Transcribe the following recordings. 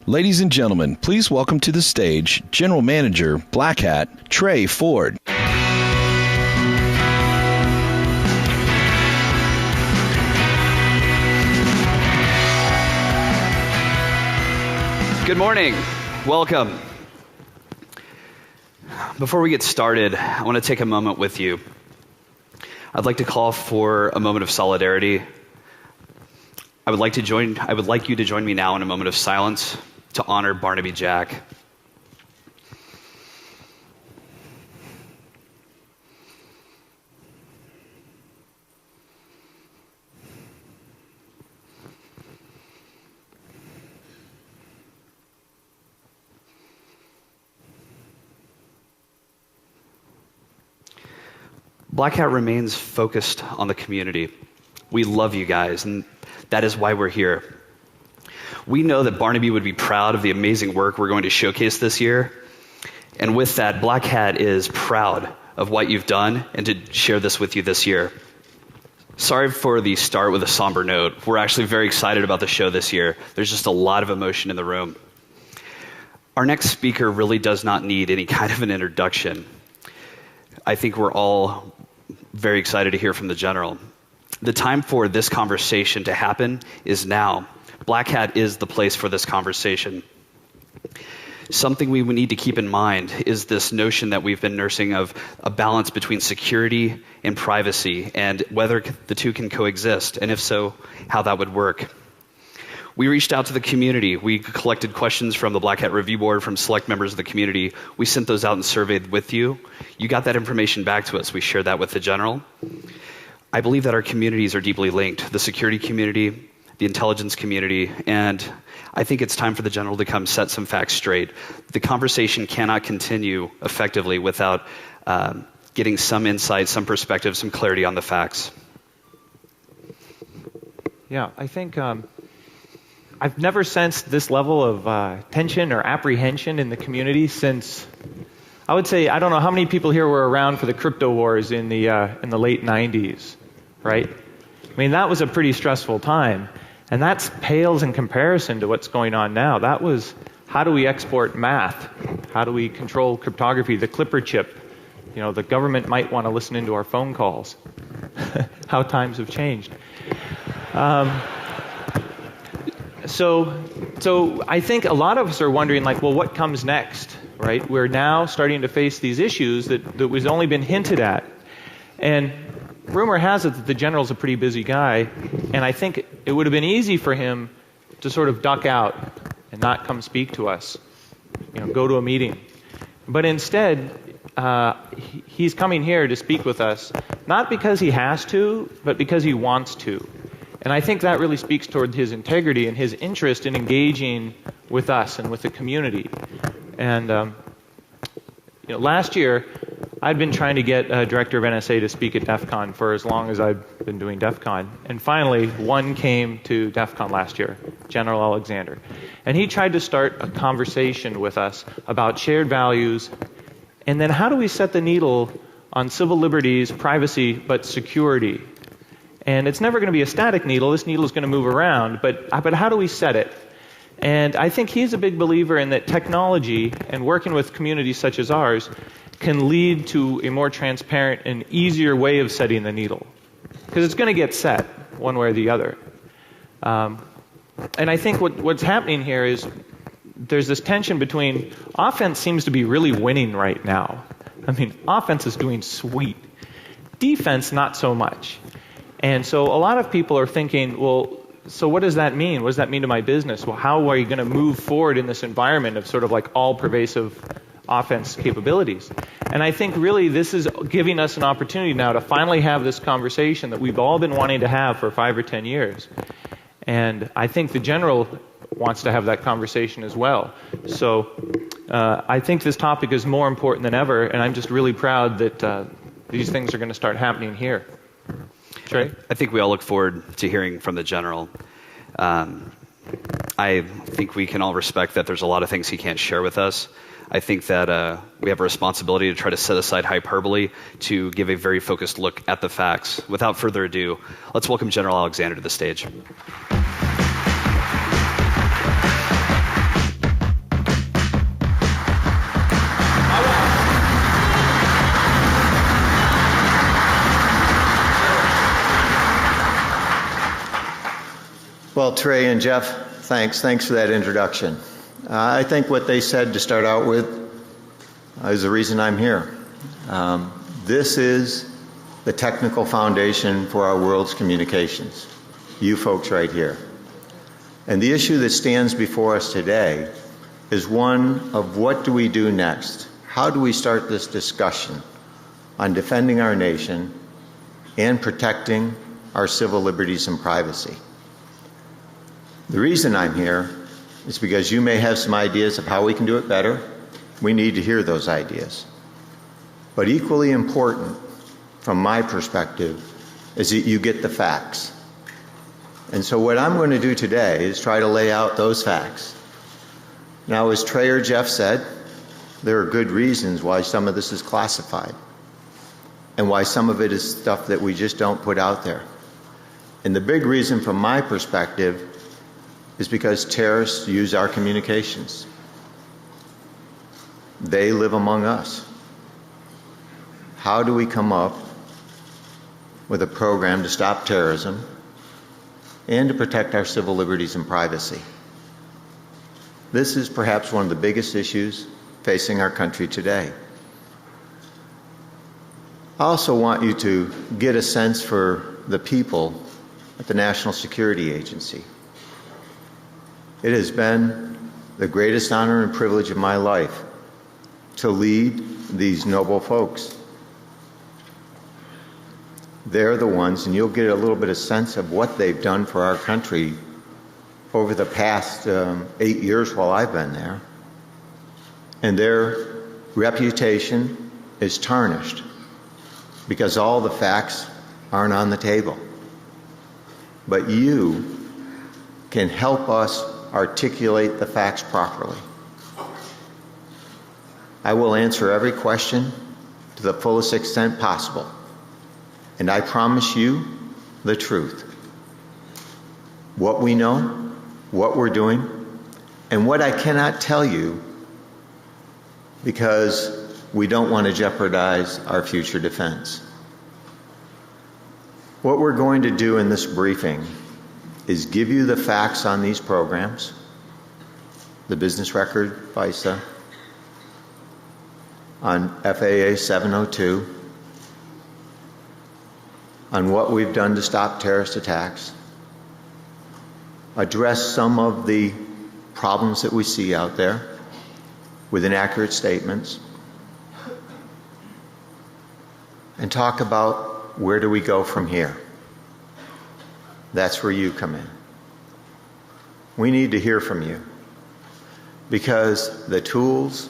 Ladies and gentlemen, please welcome to the stage General Manager, Black Hat, Trey Ford. Good morning. Welcome. Before we get started, I want to take a moment with you. I'd like to call for a moment of solidarity. I would like you to join me now in a moment of silence to honor Barnaby Jack. Black Hat remains focused on the community. We love you guys, and that is why we're here. We know that Barnaby would be proud of the amazing work we're going to showcase this year. And with that, Black Hat is proud of what you've done and to share this with you this year. Sorry for the start with a somber note. We're actually very excited about the show this year. There's just a lot of emotion in the room. Our next speaker really does not need any kind of an introduction. I think we're all very excited to hear from the General. The time for this conversation to happen is now. Black Hat is the place for this conversation. Something we need to keep in mind is this notion that we've been nursing of a balance between security and privacy and whether the two can coexist, and if so, how that would work. We reached out to the community. We collected questions from the Black Hat Review Board, from select members of the community. We sent those out and surveyed with you. You got that information back to us. We shared that with the General. I believe that our communities are deeply linked, the security community, the intelligence community, and I think it's time for the General to come set some facts straight. The conversation cannot continue effectively without getting some insight, some perspective, some clarity on the facts. Yeah, I think I've never sensed this level of tension or apprehension in the community since, I would say, I don't know how many people here were around for the crypto wars in the late 90s, right? I mean, that was a pretty stressful time, and that pales in comparison to what's going on now. That was, how do we export math? How do we control cryptography, the Clipper chip? You know, the government might want to listen into our phone calls. How times have changed. So I think a lot of us are wondering, like, well, what comes next, right? We're now starting to face these issues that was only been hinted at. And rumor has it that the General's a pretty busy guy, and I think it would have been easy for him to sort of duck out and not come speak to us, you know, go to a meeting. But instead, he's coming here to speak with us, not because he has to, but because he wants to. And I think that really speaks toward his integrity and his interest in engaging with us and with the community. And last year, I'd been trying to get a director of NSA to speak at DEF CON for as long as I've been doing DEF CON. And finally, one came to DEF CON last year, General Alexander. And he tried to start a conversation with us about shared values, and then how do we set the needle on civil liberties, privacy, but security. And it's never going to be a static needle. This needle is going to move around, but how do we set it? And I think he's a big believer in that technology and working with communities such as ours can lead to a more transparent and easier way of setting the needle. Because it's going to get set one way or the other. And I think what's happening here is there's this tension between offense seems to be really winning right now. I mean, offense is doing sweet. Defense, not so much. And so a lot of people are thinking, well, so what does that mean? What does that mean to my business? Well, how are you going to move forward in this environment of sort of like all-pervasive offense capabilities? And I think really this is giving us an opportunity now to finally have this conversation that we've all been wanting to have for 5 or 10 years. And I think the General wants to have that conversation as well. So I think this topic is more important than ever, and I'm just really proud that these things are going to start happening here. Trey? I think we all look forward to hearing from the General. I think we can all respect that there's a lot of things he can't share with us. I think that we have a responsibility to try to set aside hyperbole to give a very focused look at the facts. Without further ado, let's welcome General Alexander to the stage. Well, Trey and Jeff, thanks for that introduction. I think what they said to start out with is the reason I'm here. This is the technical foundation for our world's communications, you folks right here. And the issue that stands before us today is one of what do we do next? How do we start this discussion on defending our nation and protecting our civil liberties and privacy? The reason I'm here is because you may have some ideas of how we can do it better. We need to hear those ideas. But equally important, from my perspective, is that you get the facts. And so what I'm going to do today is try to lay out those facts. Now, as Trey or Jeff said, there are good reasons why some of this is classified and why some of it is stuff that we just don't put out there. And the big reason from my perspective is because terrorists use our communications. They live among us. How do we come up with a program to stop terrorism and to protect our civil liberties and privacy? This is perhaps one of the biggest issues facing our country today. I also want you to get a sense for the people at the National Security Agency. It has been the greatest honor and privilege of my life to lead these noble folks. They're the ones, and you'll get a little bit of sense of what they've done for our country over the past 8 years while I've been there. And their reputation is tarnished because all the facts aren't on the table. But you can help us articulate the facts properly. I will answer every question to the fullest extent possible. And I promise you the truth. What we know, what we're doing, and what I cannot tell you because we don't want to jeopardize our future defense. What we're going to do in this briefing is give you the facts on these programs, the business record, FISA, on FAA 702, on what we've done to stop terrorist attacks, address some of the problems that we see out there with inaccurate statements, and talk about where do we go from here. That's where you come in. We need to hear from you because the tools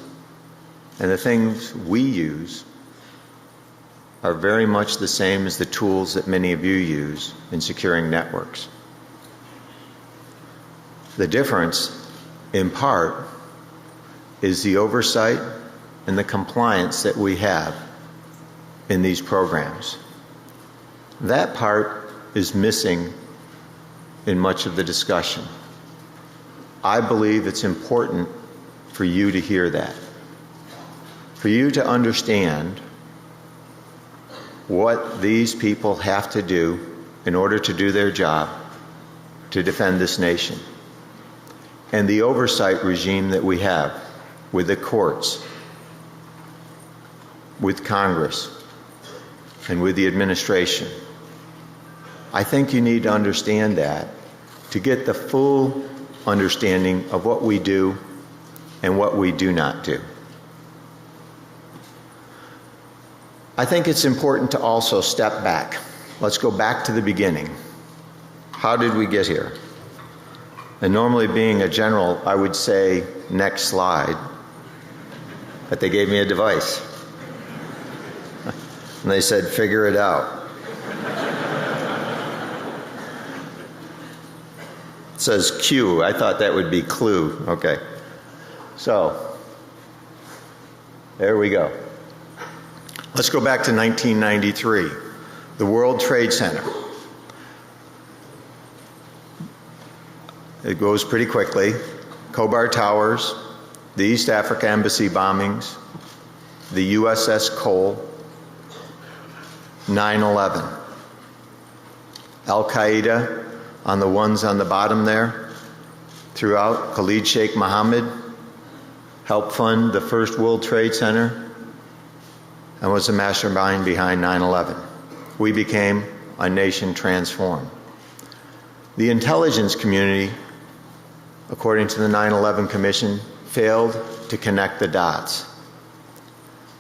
and the things we use are very much the same as the tools that many of you use in securing networks. The difference, in part, is the oversight and the compliance that we have in these programs. That part is missing in much of the discussion. I believe it's important for you to hear that, for you to understand what these people have to do in order to do their job to defend this nation, and the oversight regime that we have with the courts, with Congress, and with the administration. I think you need to understand that to get the full understanding of what we do and what we do not do. I think it's important to also step back. Let's go back to the beginning. How did we get here? And normally, being a general, I would say, next slide. But they gave me a device. And they said, figure it out. It says Q. I thought that would be clue. Okay. So, there we go. Let's go back to 1993, the World Trade Center. It goes pretty quickly. Khobar Towers, the East Africa Embassy bombings, the USS Cole, 9/11. Al-Qaeda on the ones on the bottom there throughout. Khalid Sheikh Mohammed helped fund the first World Trade Center and was the mastermind behind 9/11. We became a nation transformed. The intelligence community, according to the 9/11 Commission, failed to connect the dots.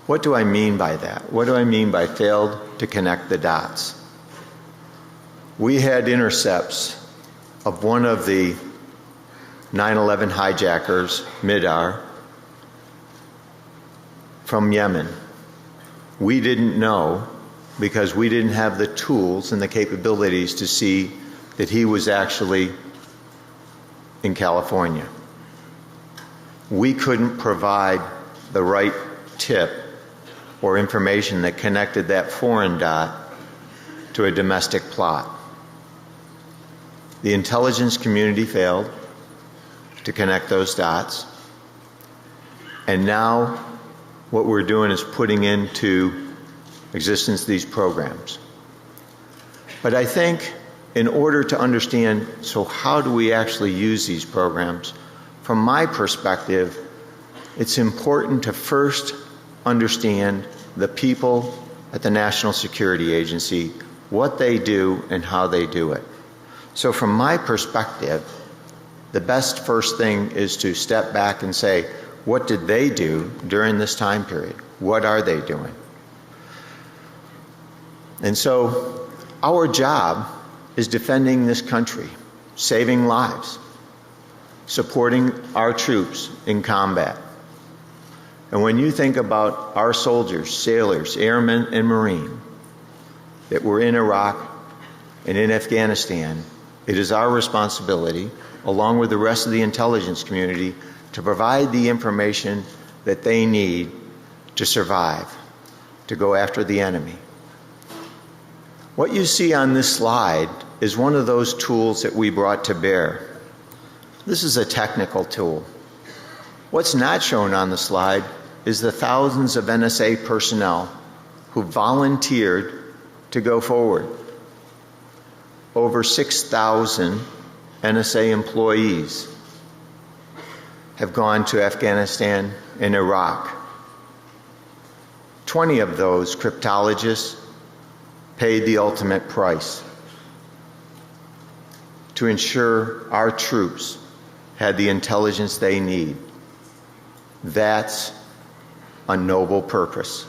What do I mean by that? What do I mean by failed to connect the dots? We had intercepts of one of the 9/11 hijackers, Midar, from Yemen. We didn't know because we didn't have the tools and the capabilities to see that he was actually in California. We couldn't provide the right tip or information that connected that foreign dot to a domestic plot. The intelligence community failed to connect those dots. And now what we're doing is putting into existence these programs. But I think in order to understand, so how do we actually use these programs? From my perspective, it's important to first understand the people at the National Security Agency, what they do and how they do it. So from my perspective, the best first thing is to step back and say, what did they do during this time period? What are they doing? And so our job is defending this country, saving lives, supporting our troops in combat. And when you think about our soldiers, sailors, airmen, and Marine that were in Iraq and in Afghanistan, it is our responsibility, along with the rest of the intelligence community, to provide the information that they need to survive, to go after the enemy. What you see on this slide is one of those tools that we brought to bear. This is a technical tool. What's not shown on the slide is the thousands of NSA personnel who volunteered to go forward. Over 6,000 NSA employees have gone to Afghanistan and Iraq. 20 of those cryptologists paid the ultimate price to ensure our troops had the intelligence they need. That's a noble purpose.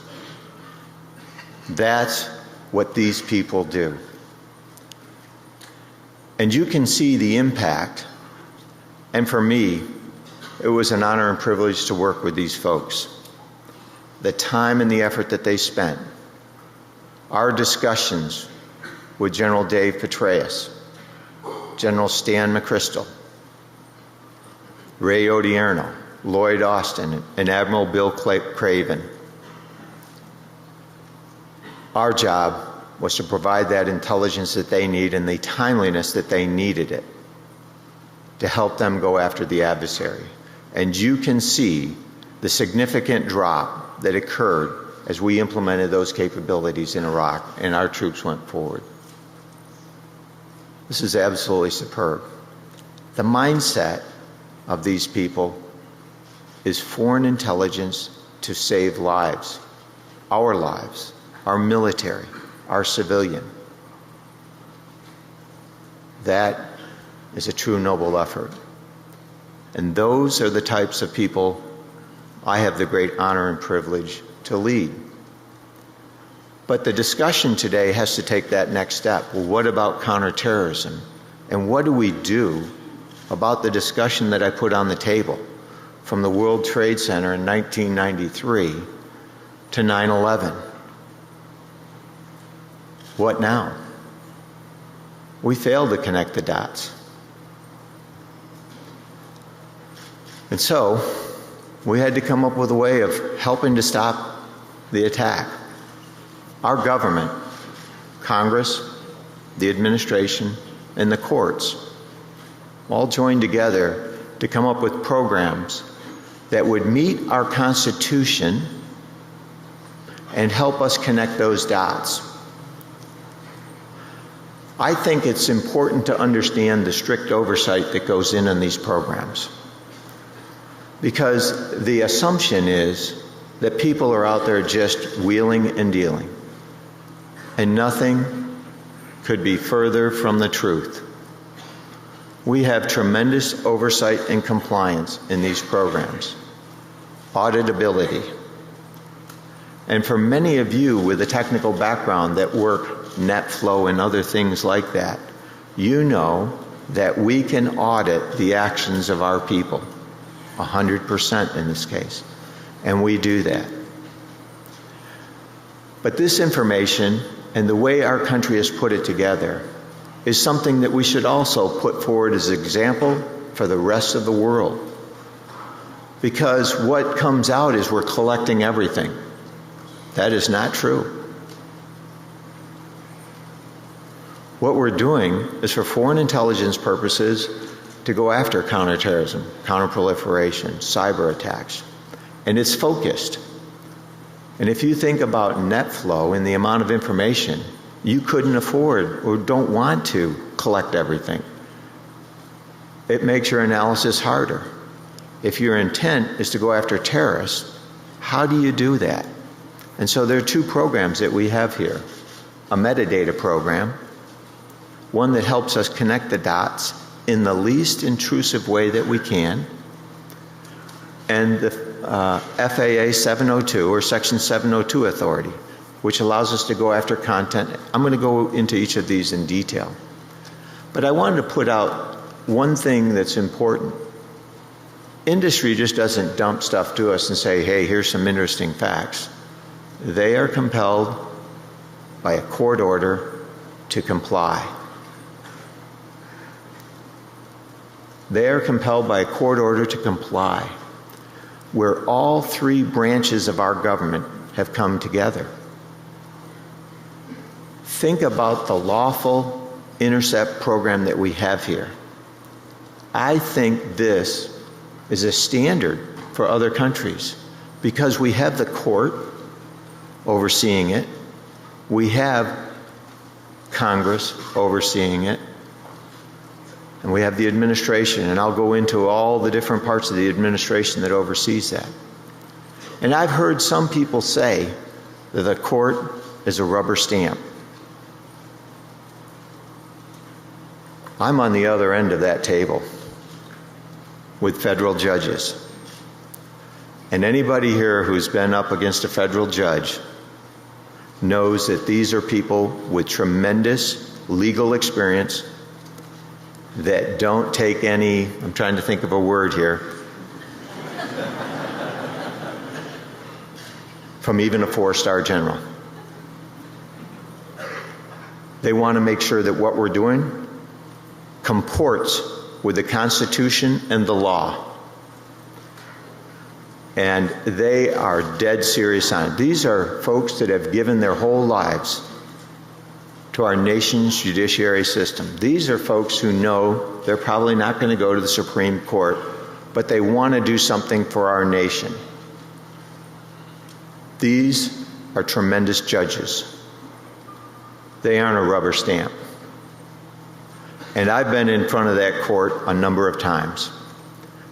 That's what these people do. And you can see the impact. And for me, it was an honor and privilege to work with these folks. The time and the effort that they spent. Our discussions with General Dave Petraeus, General Stan McChrystal, Ray Odierno, Lloyd Austin, and Admiral Bill Craven. Our job was to provide that intelligence that they need and the timeliness that they needed it to help them go after the adversary. And you can see the significant drop that occurred as we implemented those capabilities in Iraq and our troops went forward. This is absolutely superb. The mindset of these people is foreign intelligence to save lives, our military, our civilian. That is a true noble effort. And those are the types of people I have the great honor and privilege to lead. But the discussion today has to take that next step. Well, what about counterterrorism? And what do we do about the discussion that I put on the table from the World Trade Center in 1993 to 9/11? What now? We failed to connect the dots. And so we had to come up with a way of helping to stop the attack. Our government, Congress, the administration, and the courts all joined together to come up with programs that would meet our Constitution and help us connect those dots. I think it's important to understand the strict oversight that goes in on these programs. Because the assumption is that people are out there just wheeling and dealing. And nothing could be further from the truth. We have tremendous oversight and compliance in these programs. Auditability. And for many of you with a technical background that work net flow and other things like that, you know that we can audit the actions of our people, 100% in this case, and we do that. But this information and the way our country has put it together is something that we should also put forward as an example for the rest of the world. Because what comes out is we're collecting everything. That is not true. What we're doing is for foreign intelligence purposes to go after counterterrorism, counterproliferation, cyber attacks. And it's focused. And if you think about net flow and the amount of information, you couldn't afford or don't want to collect everything. It makes your analysis harder. If your intent is to go after terrorists, how do you do that? And so there are two programs that we have here. A metadata program, one that helps us connect the dots in the least intrusive way that we can, and the FAA 702 or Section 702 authority, which allows us to go after content. I'm going to go into each of these in detail. But I wanted to put out one thing that's important. Industry just doesn't dump stuff to us and say, hey, here's some interesting facts. They are compelled by a court order to comply. They are compelled by a court order to comply, where all three branches of our government have come together. Think about the lawful intercept program that we have here. I think this is a standard for other countries because we have the court overseeing it, we have Congress overseeing it, and we have the administration, and I'll go into all the different parts of the administration that oversees that. And I've heard some people say that the court is a rubber stamp. I'm on the other end of that table with federal judges. And anybody here who's been up against a federal judge knows that these are people with tremendous legal experience that don't take any, I'm trying to think of a word here, from even a 4-star general. They want to make sure that what we're doing comports with the Constitution and the law. And they are dead serious on it. These are folks that have given their whole lives to our nation's judiciary system. These are folks who know they're probably not going to go to the Supreme Court, but they want to do something for our nation. These are tremendous judges. They aren't a rubber stamp. And I've been in front of that court a number of times.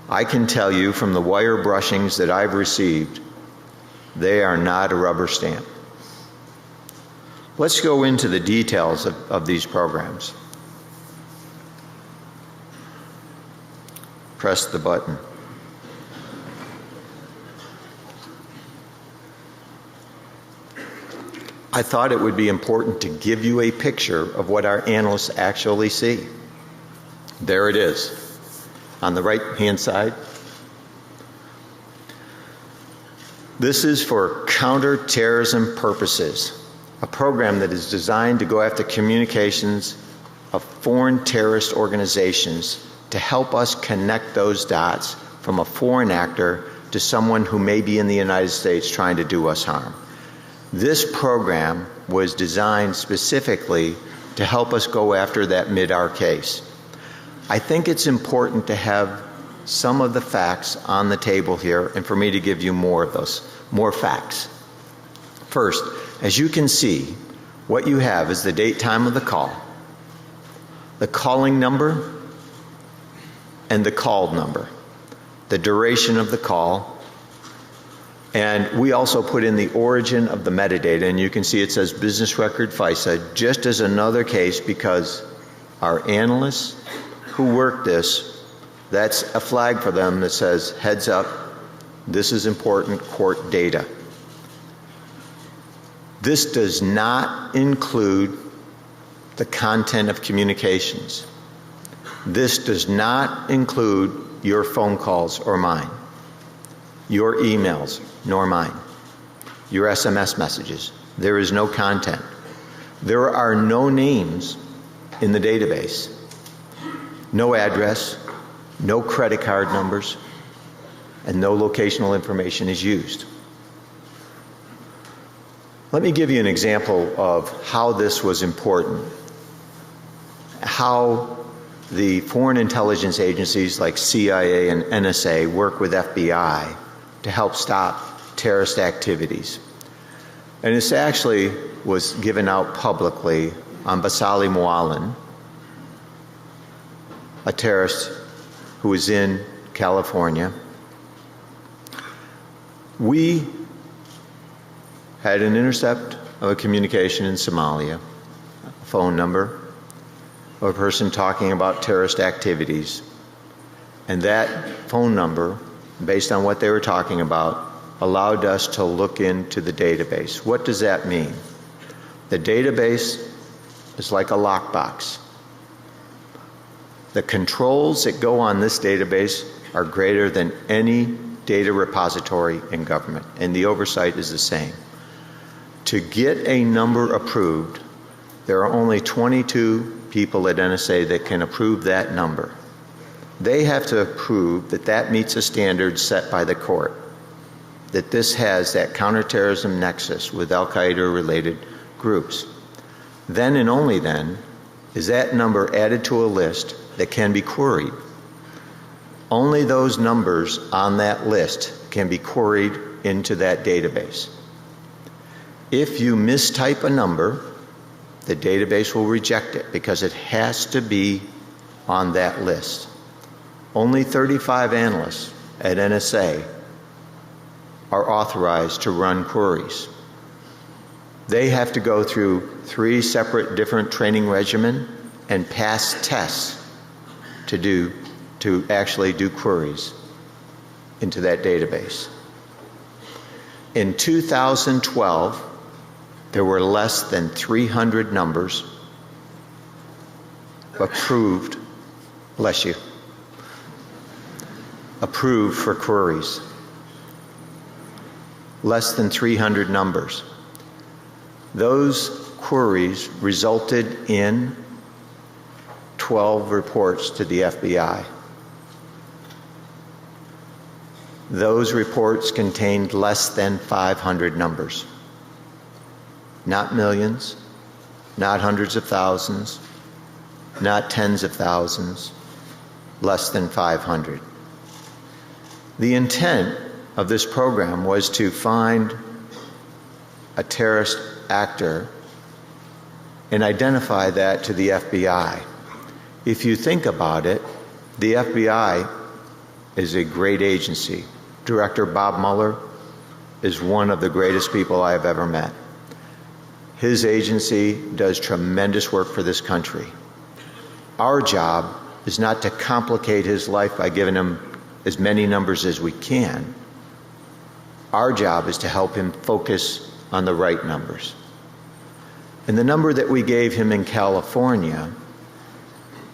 I can tell you from the wire brushings that I've received, they are not a rubber stamp. Let's go into the details of these programs. Press the button. I thought it would be important to give you a picture of what our analysts actually see. There it is. On the right-hand side, this is for counterterrorism purposes, a program that is designed to go after communications of foreign terrorist organizations to help us connect those dots from a foreign actor to someone who may be in the United States trying to do us harm. This program was designed specifically to help us go after that mid-R case. I think it's important to have some of the facts on the table here and for me to give you more of those, more facts. First, as you can see, what you have is the date, time of the call. the calling number, and the called number, the duration of the call. And we also put in the origin of the metadata, and you can see it says business record FISA, just as another case, because our analysts who work this, that's a flag for them that says, heads up, this is important court data. This does not include the content of communications. This does not include your phone calls or mine, your emails nor mine, your SMS messages. There is no content. There are no names in the database, no address, no credit card numbers, and no locational information is used. Let me give you an example of how this was important, how the foreign intelligence agencies like CIA and NSA work with FBI to help stop terrorist activities. And this actually was given out publicly on Basali Moalen, a terrorist who was in California. We had an intercept of a communication in Somalia, a phone number of a person talking about terrorist activities. And that phone number, based on what they were talking about, allowed us to look into the database. What does that mean? The database is like a lockbox. The controls that go on this database are greater than any data repository in government, and the oversight is the same. To get a number approved, there are only 22 people at NSA that can approve that number. They have to prove that that meets a standard set by the court, that this has that counterterrorism nexus with Al-Qaeda related groups. Then and only then is that number added to a list that can be queried. Only those numbers on that list can be queried into that database. If you mistype a number, the database will reject it because it has to be on that list. Only 35 analysts at NSA are authorized to run queries. They have to go through 3 separate different training regimen and pass tests to actually do queries into that database. In 2012, there were less than 300 numbers approved, bless you, approved for queries. Less than 300 numbers. Those queries resulted in 12 reports to the FBI. Those reports contained less than 500 numbers. Not millions, not hundreds of thousands, not tens of thousands, less than 500. The intent of this program was to find a terrorist actor and identify that to the FBI. If you think about it, the FBI is a great agency. Director Bob Mueller is one of the greatest people I have ever met. His agency does tremendous work for this country. Our job is not to complicate his life by giving him as many numbers as we can. Our job is to help him focus on the right numbers. And the number that we gave him in California,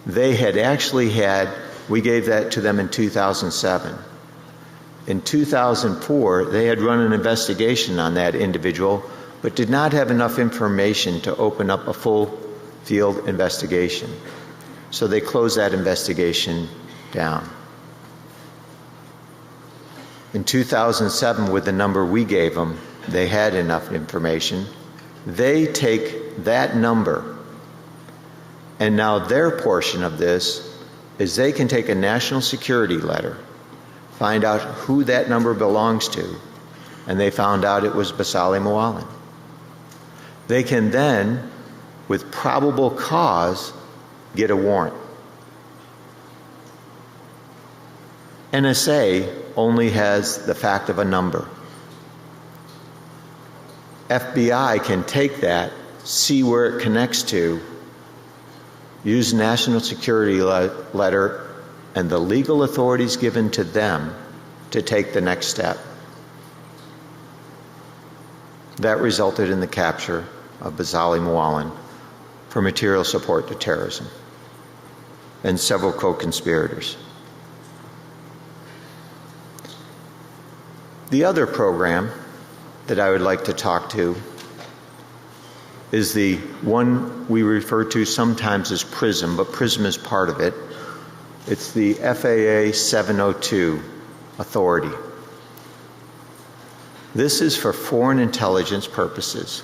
they had actually had, we gave that to them in 2007. In 2004, they had run an investigation on that individual, but did not have enough information to open up a full field investigation. So they closed that investigation down. In 2007, with the number we gave them, they had enough information. They take that number, and now their portion of this is they can take a national security letter, find out who that number belongs to, and they found out it was Basali Moalen. They can then, with probable cause, get a warrant. NSA only has the fact of a number. FBI can take that, see where it connects to, use national security letter and the legal authorities given to them to take the next step. That resulted in the capture of Bazali Mwalin for material support to terrorism and several co-conspirators. The other program that I would like to talk to is the one we refer to sometimes as PRISM, but PRISM is part of it. It's the FAA 702 authority. This is for foreign intelligence purposes.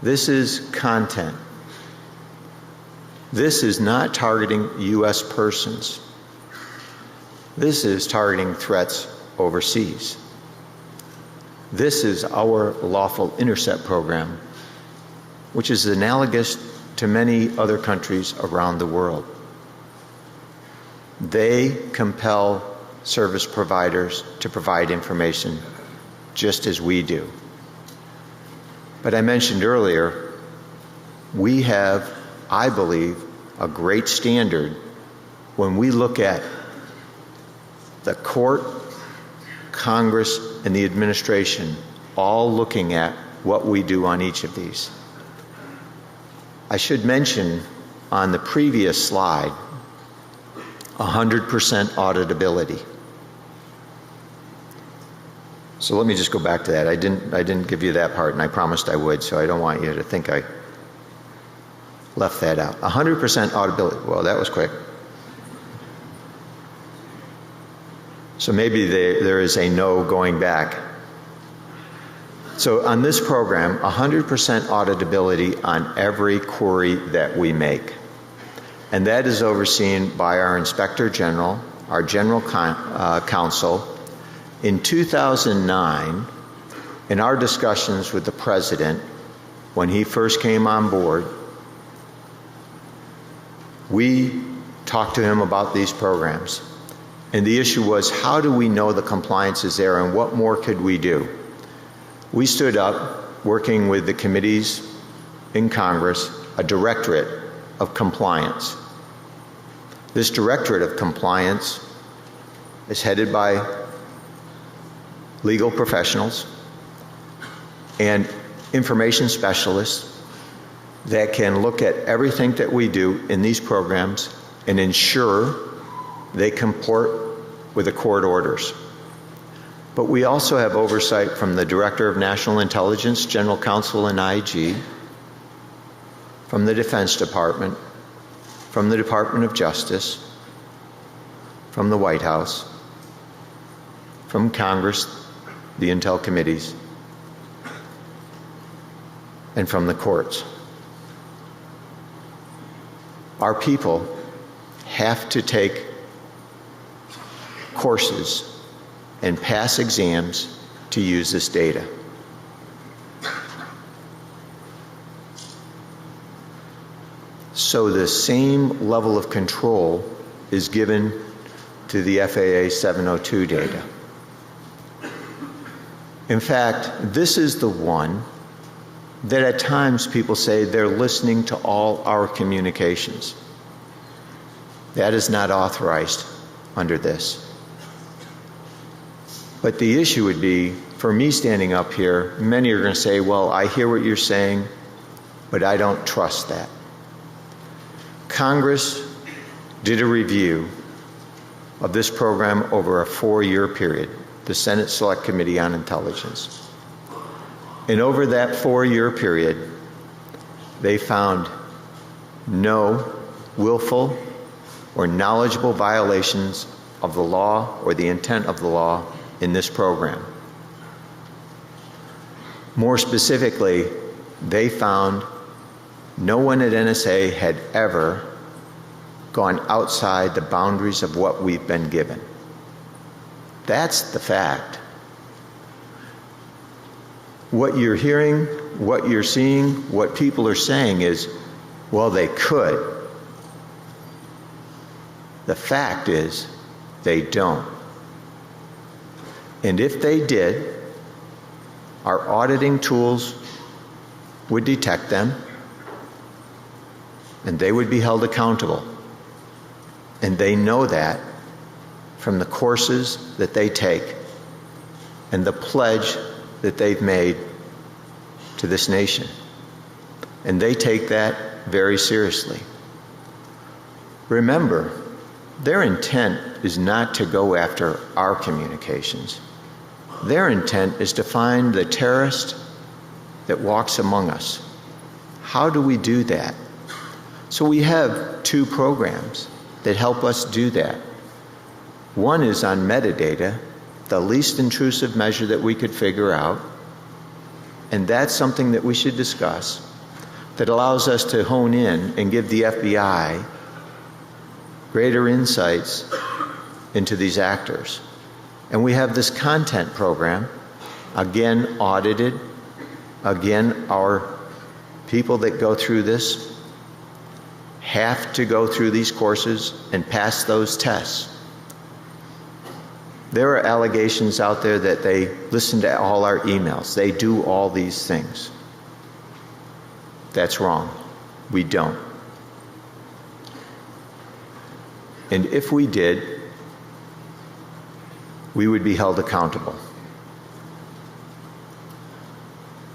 This is content. This is not targeting U.S. persons. This is targeting threats overseas. This is our lawful intercept program, which is analogous to many other countries around the world. They compel service providers to provide information just as we do. But I mentioned earlier, we have, I believe, a great standard when we look at the court, Congress, and the administration all looking at what we do on each of these. I should mention on the previous slide 100% auditability. So let me just go back to that. I didn't give you that part, and I promised I would, so I don't want you to think I left that out. 100% auditability. Well, that was quick. So maybe there is a no going back. So on this program, 100% auditability on every query that we make. And that is overseen by our Inspector General, our General Counsel. In 2009, in our discussions with the President, when he first came on board, we talked to him about these programs. And the issue was, how do we know the compliance is there, and what more could we do? We stood up, working with the committees in Congress, a directorate of compliance. This directorate of compliance is headed by legal professionals and information specialists that can look at everything that we do in these programs and ensure they comport with the court orders. But we also have oversight from the Director of National Intelligence, General Counsel, and IG, from the Defense Department, from the Department of Justice, from the White House, from Congress, the Intel committees, and from the courts. Our people have to take courses and pass exams to use this data. So the same level of control is given to the FAA 702 data. In fact, this is the one that at times people say they're listening to all our communications. That is not authorized under this. But the issue would be, for me standing up here, many are going to say, well, I hear what you're saying, but I don't trust that. Congress did a review of this program over a 4-year period, the Senate Select Committee on Intelligence. And over that 4-year period, they found no willful or knowledgeable violations of the law or the intent of the law in this program. More specifically, they found no one at NSA had ever gone outside the boundaries of what we've been given. That's the fact. What you're hearing, what you're seeing, what people are saying is, well, they could. The fact is, they don't. And if they did, our auditing tools would detect them, and they would be held accountable. And they know that from the courses that they take and the pledge that they've made to this nation. And they take that very seriously. Remember, their intent is not to go after our communications. Their intent is to find the terrorist that walks among us. How do we do that? So we have two programs that help us do that. One is on metadata, the least intrusive measure that we could figure out, and that's something that we should discuss, that allows us to hone in and give the FBI greater insights into these actors. And we have this content program, again audited, again our people that go through this have to go through these courses and pass those tests. There are allegations out there that they listen to all our emails. They do all these things. That's wrong. We don't. And if we did, we would be held accountable.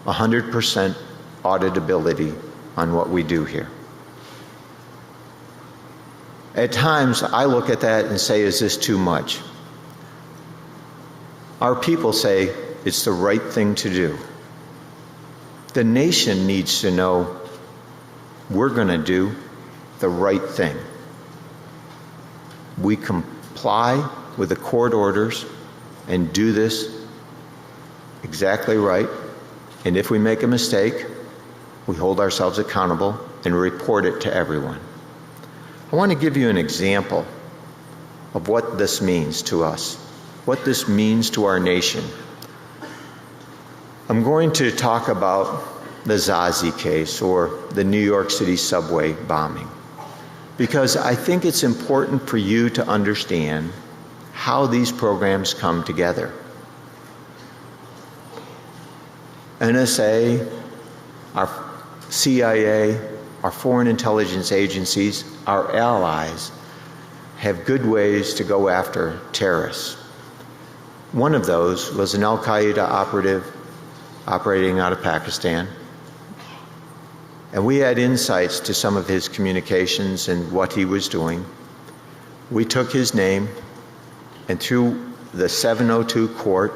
100% auditability on what we do here. At times, I look at that and say, is this too much? Our people say it's the right thing to do. The nation needs to know we're going to do the right thing. We comply with the court orders and do this exactly right. And if we make a mistake, we hold ourselves accountable and report it to everyone. I want to give you an example of what this means to us, what this means to our nation. I'm going to talk about the Zazi case, or the New York City subway bombing, because I think it's important for you to understand how these programs come together. NSA, our CIA, our foreign intelligence agencies, our allies, have good ways to go after terrorists. One of those was an Al-Qaeda operative operating out of Pakistan. And we had insights to some of his communications and what he was doing. We took his name and through the 702 court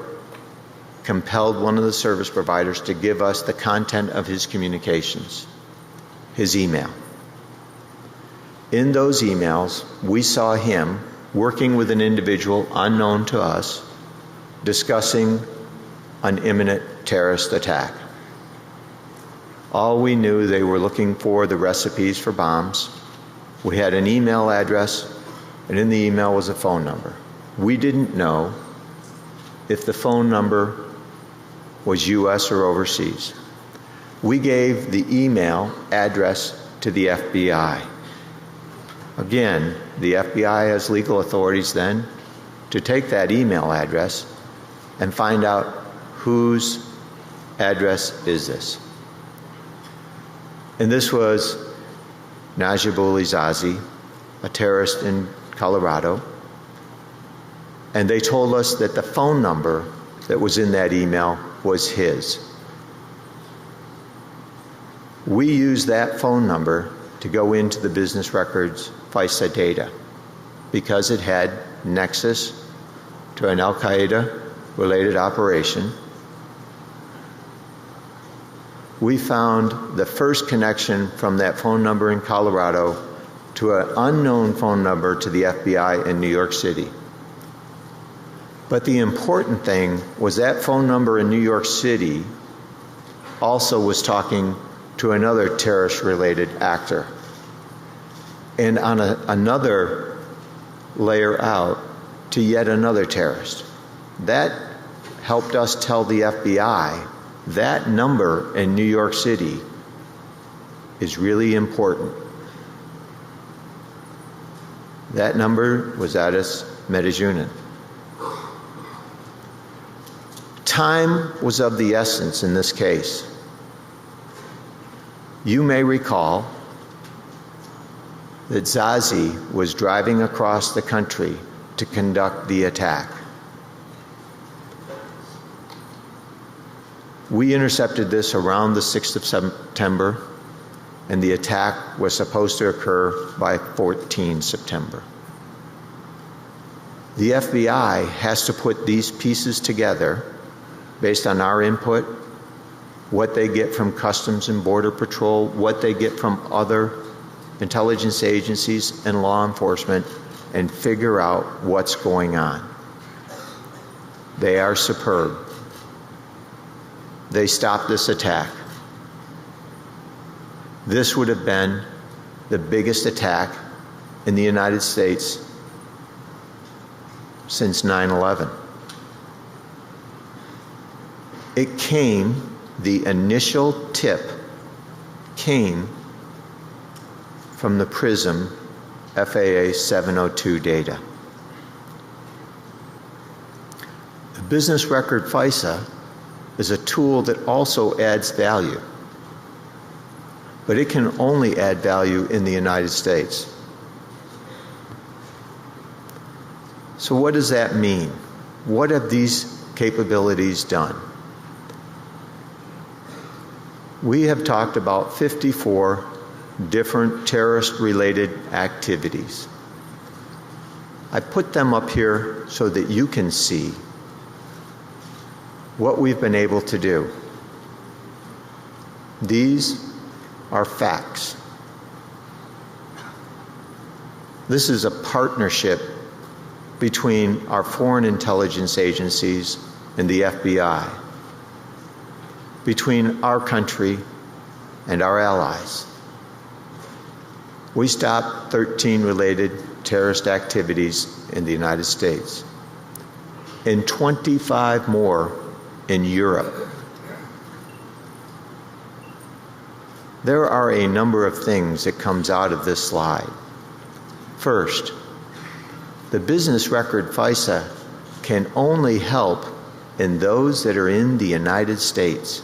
compelled one of the service providers to give us the content of his communications, his email. In those emails, we saw him working with an individual unknown to us, discussing an imminent terrorist attack. All we knew, they were looking for the recipes for bombs. We had an email address, and in the email was a phone number. We didn't know if the phone number was U.S. or overseas. We gave the email address to the FBI. Again, the FBI has legal authorities then to take that email address and find out whose address is this. And this was Najibullah Zazi, a terrorist in Colorado. And they told us that the phone number that was in that email was his. We used that phone number to go into the business records FISA data because it had nexus to an Al-Qaeda related operation. We found the first connection from that phone number in Colorado to an unknown phone number to the FBI in New York City. But the important thing was that phone number in New York City also was talking to another terrorist-related actor. And on another layer out to yet another terrorist. That helped us tell the FBI that number in New York City is really important. That number was Addis Metajunin. Time was of the essence in this case. You may recall that Zazi was driving across the country to conduct the attack. We intercepted this around the 6th of September, and the attack was supposed to occur by 14 September. The FBI has to put these pieces together based on our input, what they get from Customs and Border Patrol, what they get from other intelligence agencies and law enforcement, and figure out what's going on. They are superb. They stopped this attack. This would have been the biggest attack in the United States since 9/11. It came, the initial tip came from the PRISM FAA 702 data. The business record FISA is a tool that also adds value, but it can only add value in the United States. So what does that mean? What have these capabilities done? We have talked about 54 different terrorist-related activities. I put them up here so that you can see what we've been able to do. These are facts. This is a partnership between our foreign intelligence agencies and the FBI, between our country and our allies. We stopped 13 related terrorist activities in the United States and 25 more in Europe. There are a number of things that comes out of this slide. First, the business record FISA can only help in those that are in the United States.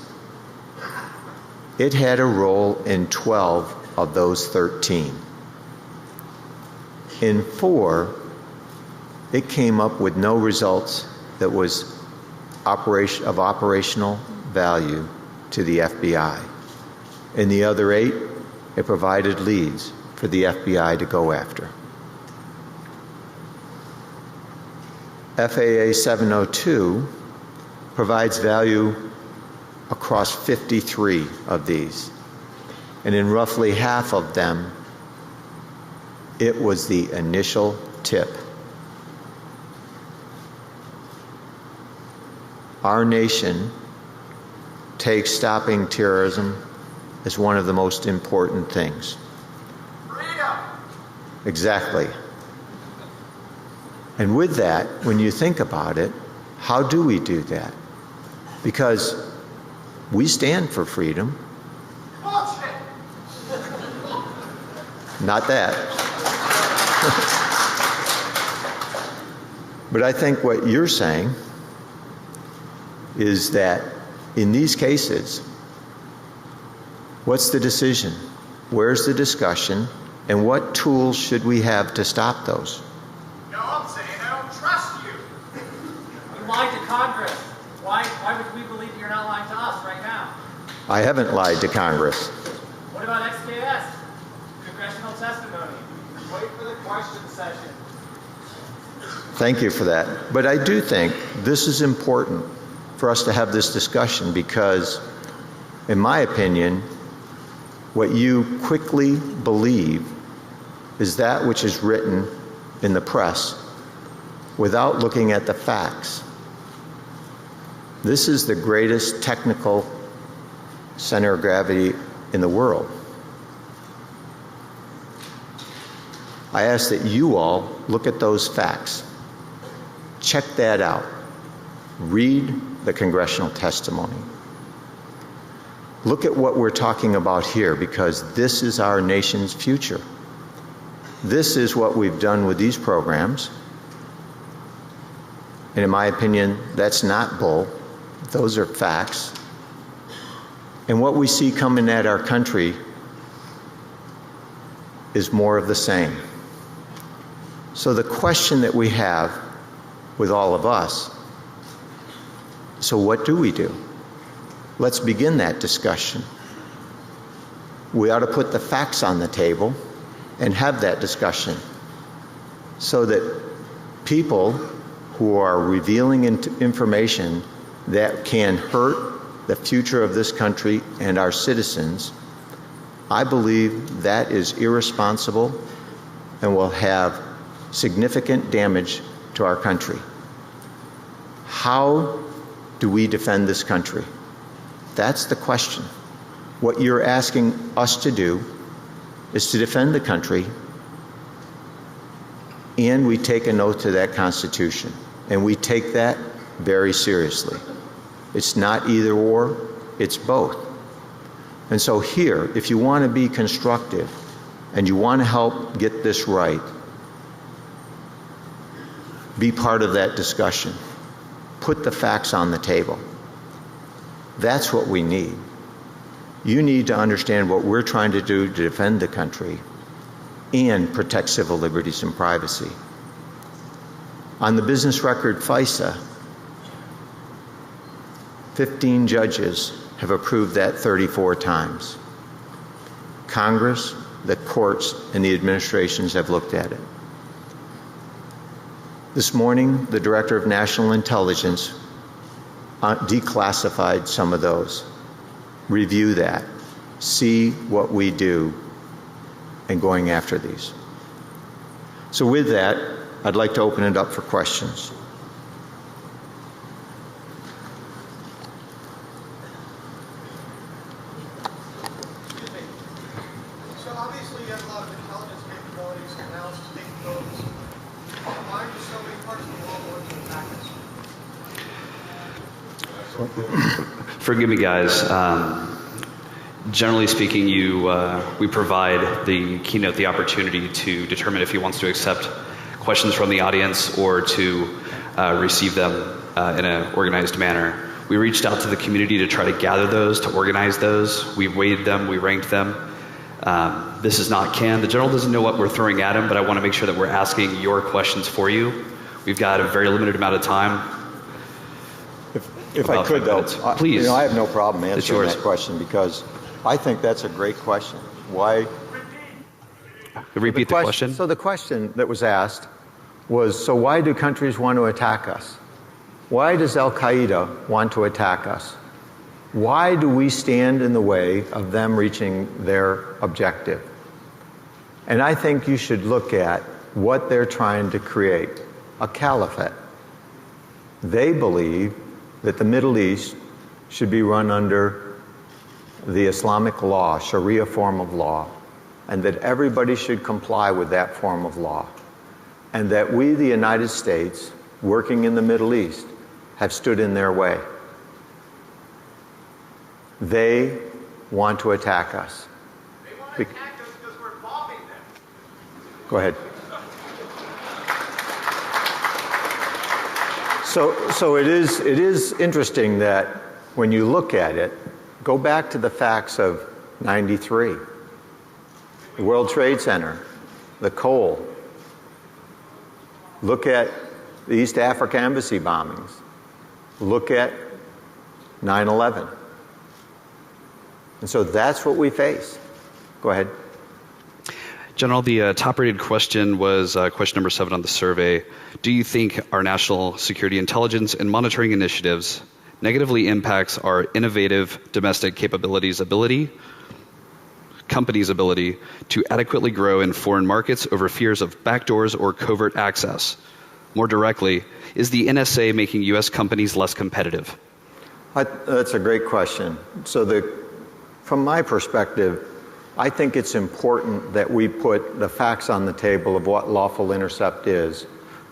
It had a role in 12 of those 13. In 4, it came up with no results that was of operational value to the FBI. In the other 8, it provided leads for the FBI to go after. FAA 702 provides value across 53 of these. And in roughly half of them, it was the initial tip. Our nation takes stopping terrorism as one of the most important things. Freedom! Exactly. And with that, when you think about it, how do we do that? Because we stand for freedom. Bullshit! Not that. But I think what you're saying is that in these cases, what's the decision? Where's the discussion? And what tools should we have to stop those? No, I'm saying I don't trust you. You lied to Congress. Why would we believe you're not lying to us right now? I haven't lied to Congress. What about XKS? Congressional testimony. Wait for the question session. Thank you for that. But I do think this is important for us to have this discussion because, in my opinion, what you quickly believe is that which is written in the press without looking at the facts. This is the greatest technical center of gravity in the world. I ask that you all look at those facts. Check that out. Read the congressional testimony. Look at what we're talking about here because this is our nation's future. This is what we've done with these programs. And in my opinion, that's not bull. Those are facts. And what we see coming at our country is more of the same. So the question that we have with all of us, so what do we do? Let's begin that discussion. We ought to put the facts on the table and have that discussion so that people who are revealing information that can hurt the future of this country and our citizens, I believe that is irresponsible and will have significant damage to our country. How do we defend this country? That's the question. What you're asking us to do is to defend the country, and we take an oath to that Constitution, and we take that very seriously. It's not either or, it's both. And so here, if you want to be constructive and you want to help get this right, be part of that discussion. Put the facts on the table. That's what we need. You need to understand what we're trying to do to defend the country and protect civil liberties and privacy. On the business record FISA, 15 judges have approved that 34 times. Congress, the courts, and the administrations have looked at it. This morning, the Director of National Intelligence declassified some of those. Review that. See what we do in going after these. So with that, I'd like to open it up for questions. So obviously you have a lot of intelligence capabilities, analysis capabilities. Why do so many parts of the world want to attack us? Forgive me, guys. Generally speaking, we provide the keynote the opportunity to determine if he wants to accept questions from the audience or to receive them in an organized manner. We reached out to the community to try to gather those, to organize those. We weighed them, we ranked them. This is not canned. The general doesn't know what we're throwing at him, but I want to make sure that we're asking your questions for you. We've got a very limited amount of time. If I could, though, please. I have no problem answering that question because I think that's a great question. Why? Repeat the question. So the question that was asked was, so why do countries want to attack us? Why does Al-Qaeda want to attack us? Why do we stand in the way of them reaching their objective? And I think you should look at what they're trying to create, a caliphate. They believe that the Middle East should be run under the Islamic law, Sharia form of law, and that everybody should comply with that form of law. And that we, the United States, working in the Middle East, have stood in their way. They want to attack us. They want to attack us because we're bombing them. Go ahead. So it is interesting that when you look at it, go back to the facts of '93, the World Trade Center, the coal. Look at the East Africa embassy bombings. Look at 9/11. And so that's what we face. Go ahead. General, the top-rated question was question number 7 on the survey. Do you think our national security intelligence and monitoring initiatives negatively impacts our innovative domestic companies' ability to adequately grow in foreign markets over fears of backdoors or covert access? More directly, is the NSA making U.S. companies less competitive? That's a great question. So from my perspective, I think it's important that we put the facts on the table of what lawful intercept is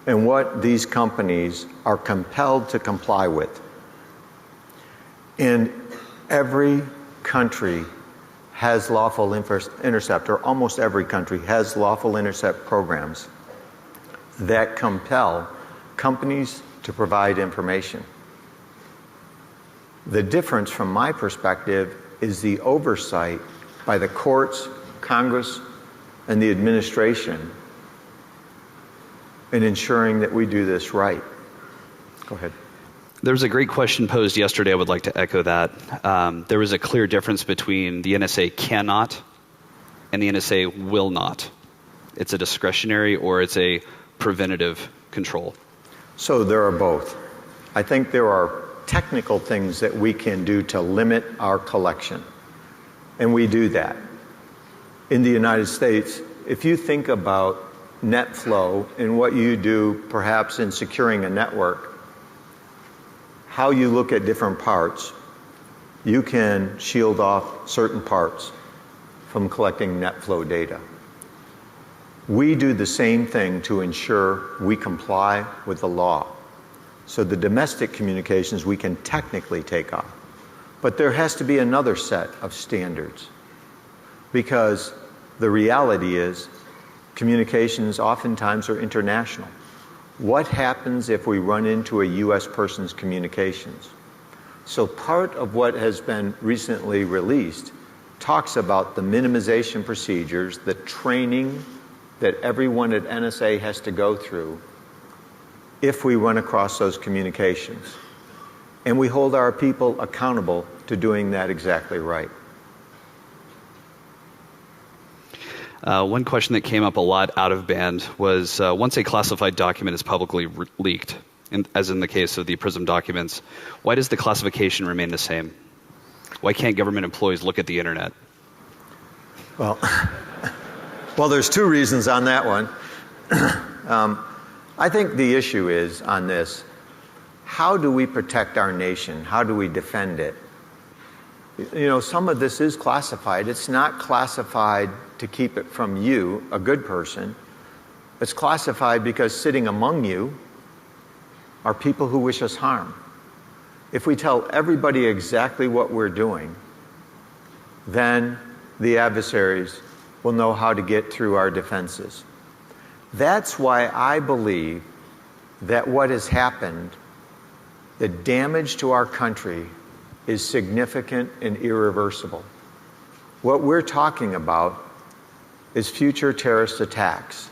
and what these companies are compelled to comply with. And every country has lawful intercept, or almost every country has lawful intercept programs that compel companies to provide information. The difference from my perspective is the oversight by the courts, Congress, and the administration in ensuring that we do this right. Go ahead. There was a great question posed yesterday. I would like to echo that. There was a clear difference between the NSA cannot and the NSA will not. It's a discretionary or it's a preventative control. So there are both. I think there are technical things that we can do to limit our collection. And we do that. In the United States, if you think about net flow and what you do perhaps in securing a network, how you look at different parts, you can shield off certain parts from collecting net flow data. We do the same thing to ensure we comply with the law. So the domestic communications we can technically take off. But there has to be another set of standards, because the reality is communications oftentimes are international. What happens if we run into a U.S. person's communications? So part of what has been recently released talks about the minimization procedures, the training that everyone at NSA has to go through if we run across those communications. And we hold our people accountable to doing that exactly right. One question that came up a lot out of band was once a classified document is publicly leaked, as in the case of the PRISM documents, why does the classification remain the same? Why can't government employees look at the internet? Well, there's two reasons on that one. I think the issue is on this, how do we protect our nation? How do we defend it? You know, some of this is classified. It's not classified to keep it from you, a good person. It's classified because sitting among you are people who wish us harm. If we tell everybody exactly what we're doing, then the adversaries will know how to get through our defenses. That's why I believe that what has happened, the damage to our country, is significant and irreversible. What we're talking about is future terrorist attacks.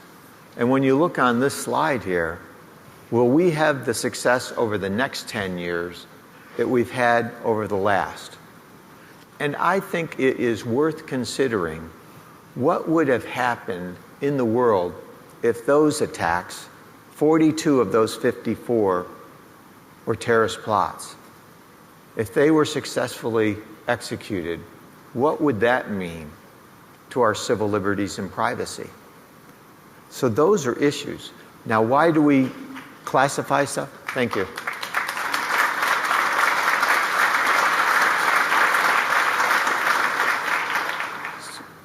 And when you look on this slide here, will we have the success over the next 10 years that we've had over the last? And I think it is worth considering what would have happened in the world if those attacks, 42 of those 54, were terrorist plots. If they were successfully executed, what would that mean to our civil liberties and privacy? So those are issues. Now, why do we classify stuff? Thank you.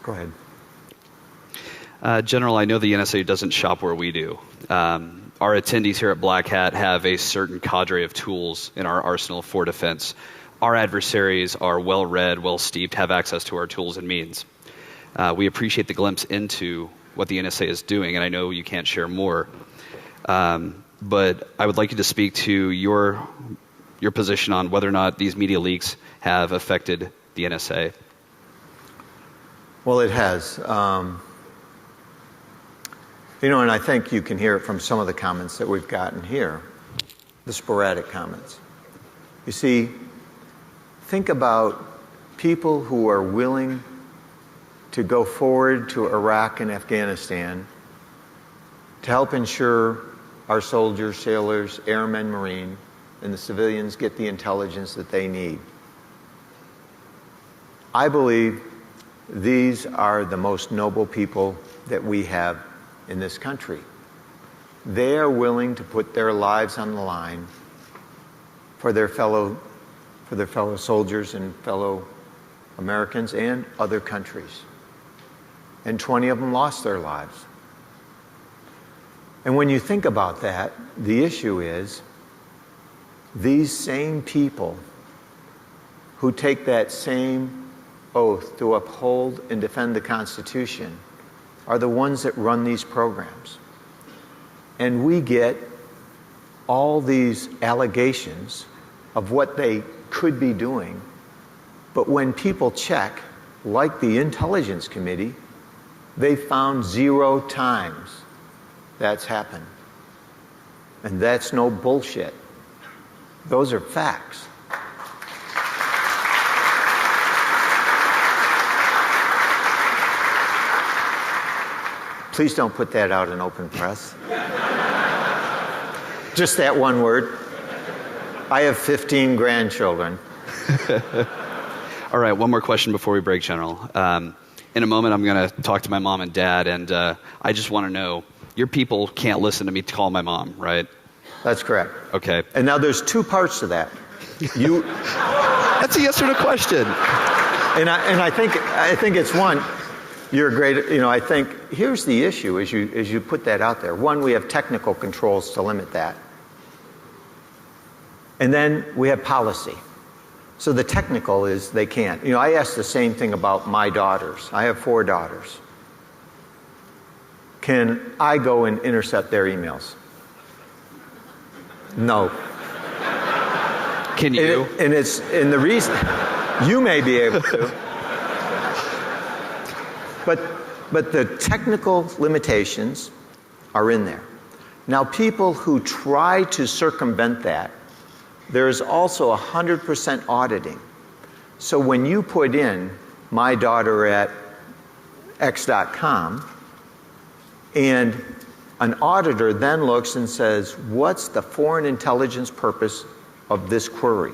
Go ahead. General, I know the NSA doesn't shop where we do. Our attendees here at Black Hat have a certain cadre of tools in our arsenal for defense. Our adversaries are well-read, well-steeped, have access to our tools and means. We appreciate the glimpse into what the NSA is doing, and I know you can't share more. But I would like you to speak to your position on whether or not these media leaks have affected the NSA. Well, it has. You know, and I think you can hear it from some of the comments that we've gotten here, the sporadic comments. You see, think about people who are willing to go forward to Iraq and Afghanistan to help ensure our soldiers, sailors, airmen, Marine, and the civilians get the intelligence that they need. I believe these are the most noble people that we have in this country. They are willing to put their lives on the line for their fellow soldiers and fellow Americans and other countries. And 20 of them lost their lives. And when you think about that, the issue is these same people who take that same oath to uphold and defend the Constitution are the ones that run these programs. And we get all these allegations of what they could be doing, but when people check, like the Intelligence Committee, they found 0 times that's happened. And that's no bullshit. Those are facts. Please don't put that out in open press. Just that one word. I have 15 grandchildren. All right, one more question before we break, General. In a moment, I'm going to talk to my mom and dad, and I just want to know, your people can't listen to me call my mom, right? That's correct. Okay. And now there's 2 parts to that. That's a yes or no question. And I think it's one. You're great. I think here's the issue as you put that out there. One, we have technical controls to limit that. And then we have policy. So the technical is they can't. I asked the same thing about my daughters. I have 4 daughters. Can I go and intercept their emails? No. Can you? And the reason you may be able to. But the technical limitations are in there. Now, people who try to circumvent that, there's also 100% auditing. So when you put in my daughter at x.com, and an auditor then looks and says, what's the foreign intelligence purpose of this query?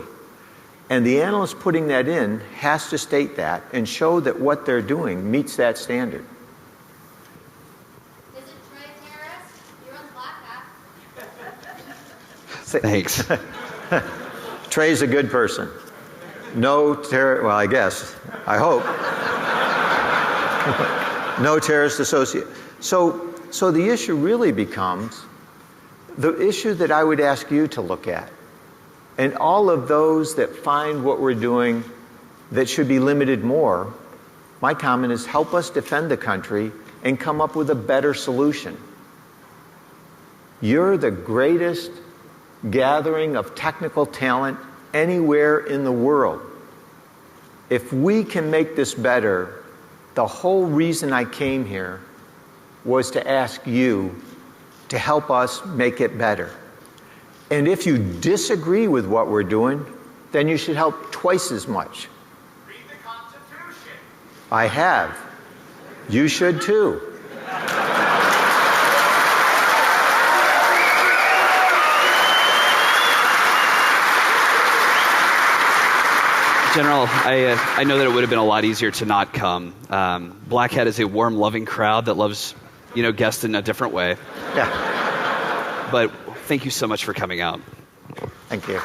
And the analyst putting that in has to state that and show that what they're doing meets that standard. Is it Trey terrorist? You're on the Black Hat. Thanks. Trey's a good person. No terror, well, I guess, I hope. No terrorist associate. So the issue really becomes the issue that I would ask you to look at. And all of those that find what we're doing that should be limited more, my comment is help us defend the country and come up with a better solution. You're the greatest gathering of technical talent anywhere in the world. If we can make this better, the whole reason I came here was to ask you to help us make it better. And if you disagree with what we're doing, then you should help twice as much. Read the Constitution. I have. You should too. General, I know that it would have been a lot easier to not come. Black Hat is a warm, loving crowd that loves, guests in a different way. Yeah. But thank you so much for coming out. Thank you.